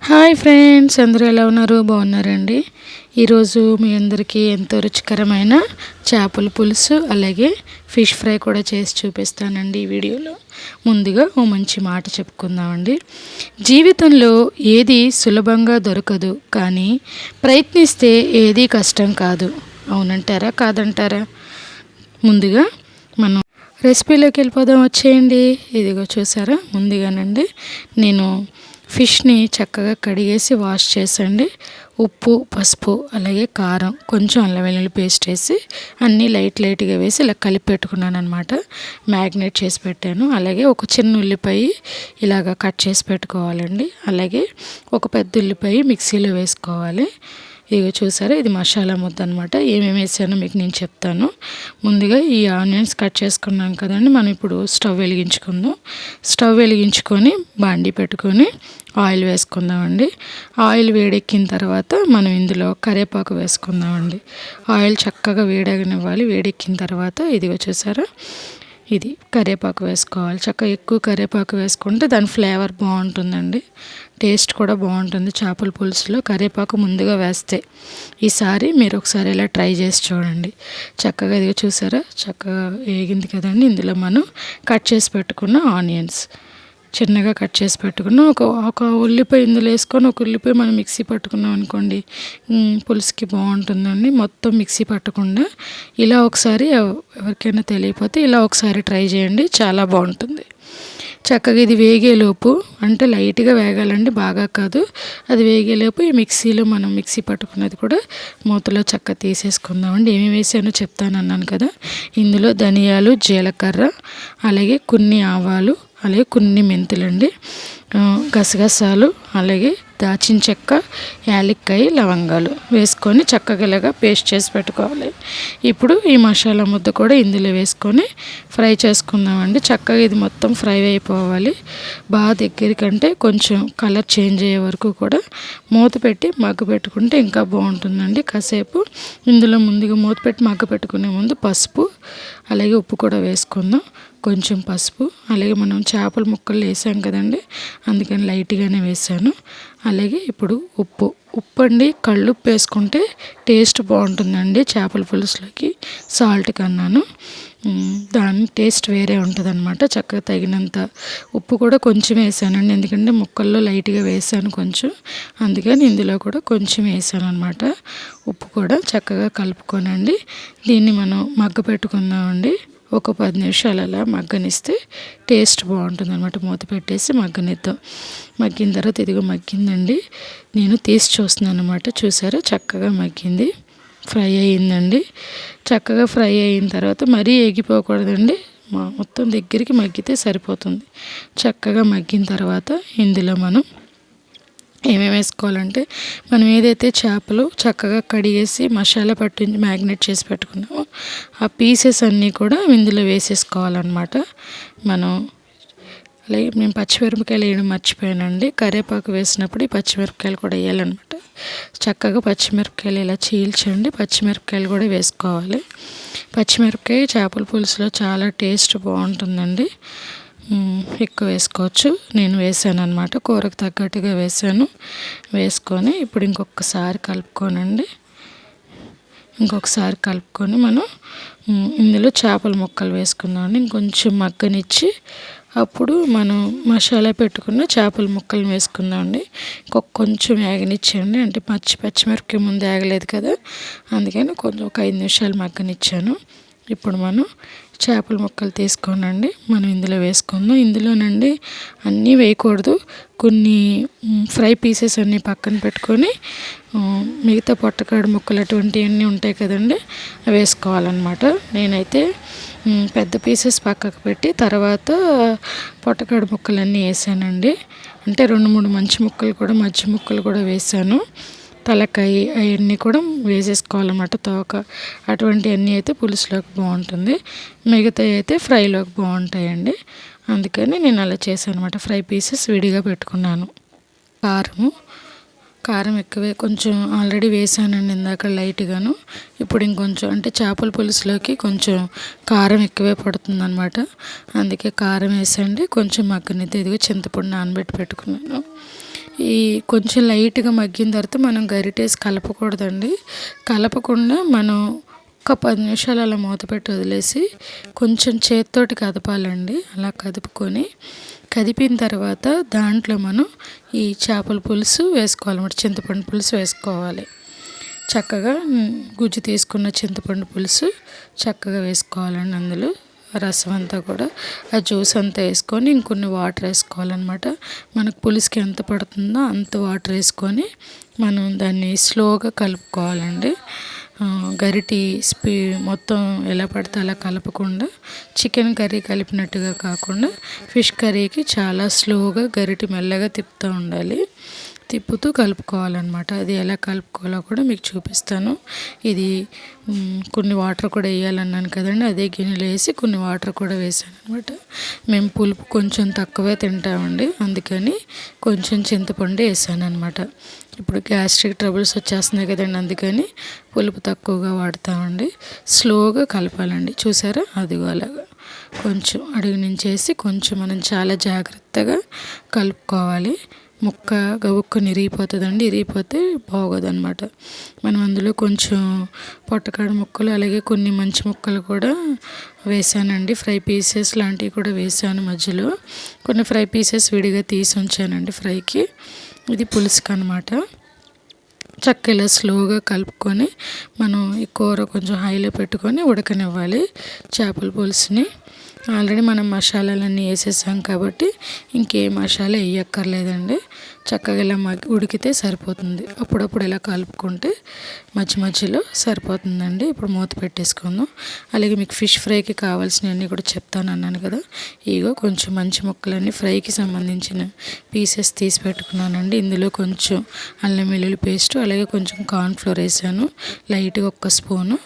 Hi friends, అందరూ ఎలా ఉన్నారు? బాగున్నారండి. ఈరోజు మీ అందరికీ ఎంతో రుచికరమైన చేపల పులుసు అలాగే ఫిష్ ఫ్రై కూడా చేసి చూపిస్తానండి ఈ వీడియోలో. ముందుగా ఓ మంచి మాట చెప్పుకుందామండి. జీవితంలో ఏది సులభంగా దొరకదు, కానీ ప్రయత్నిస్తే ఏది కష్టం కాదు. అవునంటారా కాదంటారా? ముందుగా మనం రెసిపీలోకి వెళ్ళిపోదాం, వచ్చేయండి. ఇదిగో చూసారా, ముందుగానండి నేను ఫిష్ని చక్కగా కడిగేసి వాష్ చేసండి. ఉప్పు, పసుపు అలాగే కారం, కొంచెం అల్లం వెల్లుల్లి పేస్ట్ వేసి అన్నీ లైట్గా వేసి ఇలా కలిపి పెట్టుకున్నాను అనమాట. మ్యాగ్నేట్ చేసి పెట్టాను. అలాగే ఒక చిన్న ఉల్లిపాయ ఇలాగ కట్ చేసి పెట్టుకోవాలండి. అలాగే ఒక పెద్ద ఉల్లిపాయ మిక్సీలో వేసుకోవాలి. ఇక చూసారా, ఇది మసాలా ముద్ద అనమాట. ఏమేమి వేసానో మీకు నేను చెప్తాను. ముందుగా ఈ ఆనియన్స్ కట్ చేసుకున్నాం కదండి. మనం ఇప్పుడు స్టవ్ వెలిగించుకుందాం. స్టవ్ వెలిగించుకొని బాండీ పెట్టుకొని ఆయిల్ వేసుకుందామండి. ఆయిల్ వేడెక్కిన తర్వాత మనం ఇందులో కరివేపాకు వేసుకుందామండి. ఆయిల్ చక్కగా వేడగనివ్వాలి. వేడెక్కిన తర్వాత ఇదిగో చూసారా, ఇది కరివేపాకు వేసుకోవాలి. చక్కగా ఎక్కువ కరివేపాకు వేసుకుంటే దాని ఫ్లేవర్ బాగుంటుందండి, టేస్ట్ కూడా బాగుంటుంది. చేపల పులుసులో కరివేపాకు ముందుగా వేస్తే ఈసారి మీరు ఒకసారి ఇలా ట్రై చేసి చూడండి. చక్కగా ఇదిగో చూసారా, చక్కగా వేగింది కదండి. ఇందులో మనం కట్ చేసి పెట్టుకున్న ఆనియన్స్, చిన్నగా కట్ చేసి పెట్టుకున్న ఒక ఉల్లిపాయ ఇందులో వేసుకొని ఒక ఉల్లిపాయ మనం మిక్సీ పట్టుకున్నాం అనుకోండి, పులుసుకి బాగుంటుందండి. మొత్తం మిక్సీ పట్టకుండా ఇలా ఒకసారి, ఎవరికైనా తెలియకపోతే ఇలా ఒకసారి ట్రై చేయండి, చాలా బాగుంటుంది. చక్కగా ఇది వేగేలోపు, అంటే లైట్గా వేగాలండి, బాగా కాదు. అది వేగేలోపు ఈ మిక్సీలో మనం మిక్సీ పట్టుకున్నది కూడా మూతలో చక్కగా తీసేసుకుందామండి. ఏమి వేసానో చెప్తాను అన్నాను కదా. ఇందులో ధనియాలు, జీలకర్ర, అలాగే కొన్ని ఆవాలు, అలాగే కొన్ని మెంతులండి, గసగసాలు, అలాగే దాచిన చెక్క, యాలక్కాయ, లవంగాలు వేసుకొని చక్కగా ఇలాగా పేస్ట్ చేసి పెట్టుకోవాలి. ఇప్పుడు ఈ మసాలా ముద్ద కూడా ఇందులో వేసుకొని ఫ్రై చేసుకుందామండి. చక్కగా ఇది మొత్తం ఫ్రై అయిపోవాలి. బాగా దగ్గరికంటే కొంచెం కలర్ చేంజ్ అయ్యే వరకు కూడా మూత పెట్టి మగ్గ పెట్టుకుంటే ఇంకా బాగుంటుందండి. కాసేపు ఇందులో ముందుగా మూత పెట్టి మగ్గ పెట్టుకునే ముందు పసుపు అలాగే ఉప్పు కూడా వేసుకుందాం. కొంచెం పసుపు, అలాగే మనం చేపల ముక్కలు వేసాం కదండి, అందుకని లైట్గానే వేసాను. అలాగే ఇప్పుడు ఉప్పు అండి, కళ్ళుప్పు వేసుకుంటే టేస్ట్ బాగుంటుందండి చేపల పులుసులోకి సాల్ట్ కన్నాను. దాని టేస్ట్ వేరే ఉంటుంది అనమాట. చక్కగా తగినంత ఉప్పు కూడా కొంచెం వేసానండి, ఎందుకంటే ముక్కల్లో లైట్గా వేసాను కొంచెం, అందుకని ఇందులో కూడా కొంచెం వేసాను అనమాట. ఉప్పు కూడా చక్కగా కలుపుకోనండి దీన్ని మనం మగ్గ పెట్టుకుందామండి. ఒక 10 నిమిషాలు అలా మగ్గనిస్తే టేస్ట్ బాగుంటుంది అనమాట. మూత పెట్టేసి మగ్గనిద్దాం. మగ్గిన తర్వాత ఇదిగో మగ్గిందండి, నేను తీసి చూస్తున్నాను అనమాట. చూసారా, చక్కగా మగ్గింది, ఫ్రై అయ్యిందండి. చక్కగా ఫ్రై అయిన తర్వాత మరీ ఎగిపోకూడదండి, మొత్తం దగ్గరికి మగ్గితే సరిపోతుంది. చక్కగా మగ్గిన తర్వాత ఇందులో మనం ఏమేమి వేసుకోవాలంటే, మనం ఏదైతే చేపలు చక్కగా కడిగేసి మసాలా పట్టించి మ్యాగ్నేట్ చేసి పెట్టుకున్నామో ఆ పీసెస్ అన్నీ కూడా ఇందులో వేసేసుకోవాలన్నమాట. మనం అలాగే నేను పచ్చిమిరపకాయలు వేయడం మర్చిపోయానండి. కరివేపాకు వేసినప్పుడు ఈ పచ్చిమిరపకాయలు కూడా వేయాలన్నమాట. చక్కగా పచ్చిమిరపకాయలు ఇలా చీల్చండి, పచ్చిమిరపకాయలు కూడా వేసుకోవాలి. పచ్చిమిరపకాయ చేపల పులుసులో చాలా టేస్ట్ బాగుంటుందండి, ఎక్కువ వేసుకోవచ్చు. నేను వేసాను అనమాట, కూరకు తగ్గట్టుగా వేసాను. వేసుకొని ఇప్పుడు ఇంకొకసారి కలుపుకొని మనం ఇందులో చేపల ముక్కలు వేసుకుందామండి. ఇంకొంచెం మగ్గనిచ్చి అప్పుడు మనం మసాలా పెట్టుకున్న చేపల ముక్కలు వేసుకుందామండి. కొంచెం వేగనిచ్చేయండి, అంటే పచ్చిమిరపకాయ ముందు వేగలేదు కదా, అందుకని కొంచెం ఒక 5 నిమిషాలు మగ్గనిచ్చాను. ఇప్పుడు మనం చేపల ముక్కలు తీసుకోనండి మనం ఇందులో వేసుకుందాం. ఇందులోనండి అన్నీ వేయకూడదు, కొన్ని ఫ్రై పీసెస్ అన్నీ పక్కన పెట్టుకొని మిగతా పొట్టకాడు ముక్కలు అటువంటివన్నీ ఉంటాయి కదండి, అవి వేసుకోవాలన్నమాట. నేనైతే పెద్ద పీసెస్ పక్కకు పెట్టి తర్వాత పొట్టకాడు ముక్కలన్నీ వేసానండి. అంటే 2-3 మంచి ముక్కలు కూడా, మధ్య ముక్కలు కూడా వేసాను. తలకాయ అవన్నీ కూడా వేసేసుకోవాలన్నమాట. తోక అటువంటివన్నీ అయితే పులుసులోకి బాగుంటుంది, మిగతావి అయితే ఫ్రైలోకి బాగుంటాయండి. అందుకని నేను అలా చేశాను అనమాట. ఫ్రై పీసెస్ విడిగా పెట్టుకున్నాను. కారం ఎక్కువే కొంచెం ఆల్రెడీ వేసానండి ఇందాక లైట్గాను. ఇప్పుడు ఇంకొంచెం, అంటే చేపల పులుసులోకి కొంచెం కారం ఎక్కువే పడుతుంది అనమాట, అందుకే కారం వేసండి. కొంచెం మగ్గనిద్ది. ఇదిగో చింతపండు నానబెట్టి పెట్టుకున్నాను. ఈ కొంచెం లైట్గా మగ్గిన తర్వాత మనం గరిటేసి కలపకూడదండి. కలపకుండా మనం ఒక 10 నిమిషాలు అలా మూత పెట్టి వదిలేసి కొంచెం చేత్తోటి కదపాలండి. అలా కదిపిన తర్వాత దాంట్లో మనం ఈ చేపల పులుసు వేసుకోవాలన్నమాట. చింతపండు పులుసు వేసుకోవాలి. చక్కగా గుజ్జు తీసుకున్న చింతపండు పులుసు చక్కగా వేసుకోవాలండి. అందులో రసం అంతా కూడా ఆ జ్యూస్ అంతా వేసుకొని ఇంకొన్ని వాటర్ వేసుకోవాలన్నమాట. మనకు పులుసుకి ఎంత పడుతుందో అంత వాటర్ వేసుకొని మనం దాన్ని స్లోగా కలుపుకోవాలండి. గరిటి మొత్తం ఎలా పడితే అలా కలపకుండా, చికెన్ కర్రీ కలిపినట్టుగా కాకుండా ఫిష్ కర్రీకి చాలా స్లోగా గరిటి మెల్లగా తిప్పుతూ ఉండాలి. తిప్పుతూ కలుపుకోవాలన్నమాట. అది ఎలా కలుపుకోవాలో కూడా మీకు చూపిస్తాను. ఇది కొన్ని వాటర్ కూడా వేయాలన్నాను కదండి, అదే గిన్నెలో వేసి కొన్ని వాటర్ కూడా వేసాను అనమాట. మేము పులుపు కొంచెం తక్కువే తింటామండి, అందుకని కొంచెం చింతపండు వేసాను అనమాట. ఇప్పుడు గ్యాస్ట్రిక్ ట్రబుల్స్ వచ్చేస్తున్నాయి కదండి, అందుకని పులుపు తక్కువగా వాడతామండి. స్లోగా కలపాలండి. చూసారా, అదిగో అలాగా కొంచెం అడుగు నుంచేసి కొంచెం మనం చాలా జాగ్రత్తగా కలుపుకోవాలి. ముక్క గబుక్కుని ఇరిగిపోతుందండి. ఇరిగిపోతే బాగోదన్నమాట. మనం అందులో కొంచెం పొట్టకాడ ముక్కలు అలాగే కొన్ని మంచి ముక్కలు కూడా వేసానండి. ఫ్రై పీసెస్ లాంటివి కూడా వేసాను. మధ్యలో కొన్ని ఫ్రై పీసెస్ విడిగా తీసి ఉంచానండి ఫ్రైకి. ఇది పులుసుకి అనమాట. చక్కగా ఇలా స్లోగా కలుపుకొని మనం ఈ కూర కొంచెం హైలో పెట్టుకొని ఉడకనివ్వాలి చేపల పులుసుని. ఆల్రెడీ మనం మసాలాలన్నీ వేసేసాం కాబట్టి ఇంకే మసాలా వేయక్కర్లేదండి. చక్కగా ఇలా ఉడికితే సరిపోతుంది. అప్పుడప్పుడు ఇలా కలుపుకుంటే మధ్యలో సరిపోతుందండి. ఇప్పుడు మూత పెట్టేసుకుందాం. అలాగే మీకు ఫిష్ ఫ్రైకి కావాల్సినవన్నీ కూడా చెప్తాను అన్నాను కదా. ఇగో కొంచెం మంచి ముక్కలన్నీ ఫ్రైకి సంబంధించిన పీసెస్ తీసి పెట్టుకున్నానండి. ఇందులో కొంచెం అల్లం వెల్లుల్లి పేస్ట్ అలాగే కొంచెం కార్న్ఫ్లోర్ వేసాను. లైట్గా 1 స్పూను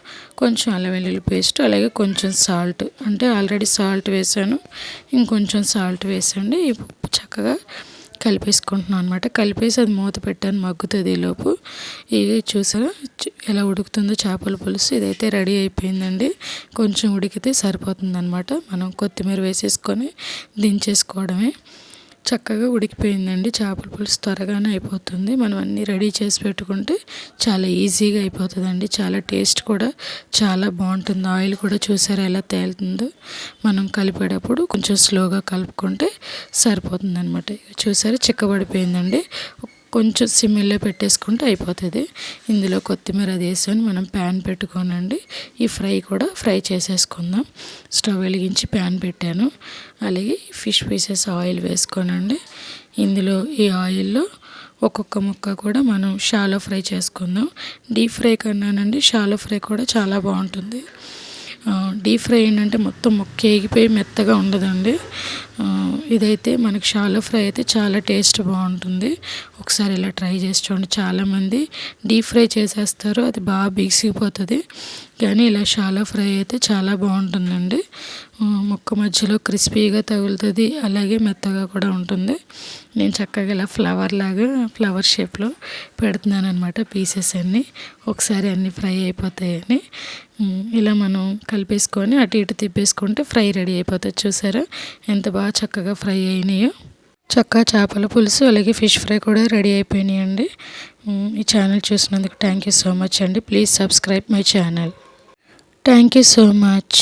కొంచెం అల్లం వెల్లుల్లి పేస్ట్ అలాగే కొంచెం సాల్ట్, అంటే ఆల్రెడీ సాల్ట్ వేసాను, ఇంకొంచెం సాల్ట్ వేసండి. చక్కగా కలిపేసుకుంటున్నాను అనమాట. కలిపేసి అది మూత పెట్టాను, మగ్గుతుంది. ఈలోపు ఇది చూసారా ఎలా ఉడుకుతుందో చేపల పులుసు. ఇదైతే రెడీ అయిపోయిందండి. కొంచెం ఉడికితే సరిపోతుంది అనమాట. మనం కొత్తిమీర వేసేసుకొని దించేసుకోవడమే. చక్కగా ఉడికిపోయిందండి. చేపల పులుసు త్వరగానే అయిపోతుంది. మనం అన్నీ రెడీ చేసి పెట్టుకుంటే చాలా ఈజీగా అయిపోతుందండి. చాలా టేస్ట్ కూడా చాలా బాగుంటుంది. ఆయిల్ కూడా చూసారా ఎలా తేలుతుందో. మనం కలిపేటప్పుడు కొంచెం స్లోగా కలుపుకుంటే సరిపోతుంది అనమాట. చూసారా చిక్కబడిపోయిందండి. కొంచెం సిమ్లో పెట్టేసుకుంటే అయిపోతుంది. ఇందులో కొత్తిమీర అది వేసుకొని మనం ప్యాన్ పెట్టుకోనండి. ఈ ఫ్రై కూడా ఫ్రై చేసేసుకుందాం. స్టవ్ వెలిగించి ప్యాన్ పెట్టాను. అలాగే ఫిష్ పీసెస్ ఆయిల్ వేసుకోనండి. ఇందులో ఈ ఆయిల్లో ఒక్కొక్క ముక్క కూడా మనం షాలో ఫ్రై చేసుకుందాం. డీప్ ఫ్రై కన్నానండి షాలో ఫ్రై కూడా చాలా బాగుంటుంది. డీప్ ఫ్రై ఏంటంటే మొత్తం ముక్క ఏగిపోయి మెత్తగా ఉండదండి. ఇదైతే మనకి షాలో ఫ్రై అయితే చాలా టేస్ట్ బాగుంటుంది. ఒకసారి ఇలా ట్రై చేసి చూడండి. చాలామంది డీప్ ఫ్రై చేసేస్తారు, అది బాగా బిగిసిపోతుంది. కానీ ఇలా షాలో ఫ్రై అయితే చాలా బాగుంటుందండి. ముక్క మధ్యలో క్రిస్పీగా తగులుతుంది, అలాగే మెత్తగా కూడా ఉంటుంది. నేను చక్కగా ఇలా ఫ్లవర్ షేప్లో పెడుతున్నాను అనమాట పీసెస్ అన్నీ. ఒకసారి అన్నీ ఫ్రై అయిపోతాయని ఇలా మనం కలిపేసుకొని అటు ఇటు తిప్పేసుకుంటే ఫ్రై రెడీ అయిపోతుంది. చూసారా ఎంత బాగా చక్కగా ఫ్రై అయినాయో. చక్కగా చేపల పులుసు అలాగే ఫిష్ ఫ్రై కూడా రెడీ అయిపోయినాయండి. ఈ ఛానల్ చూసినందుకు థ్యాంక్ యూ సో మచ్ అండి. Please subscribe my channel. Thank you so much.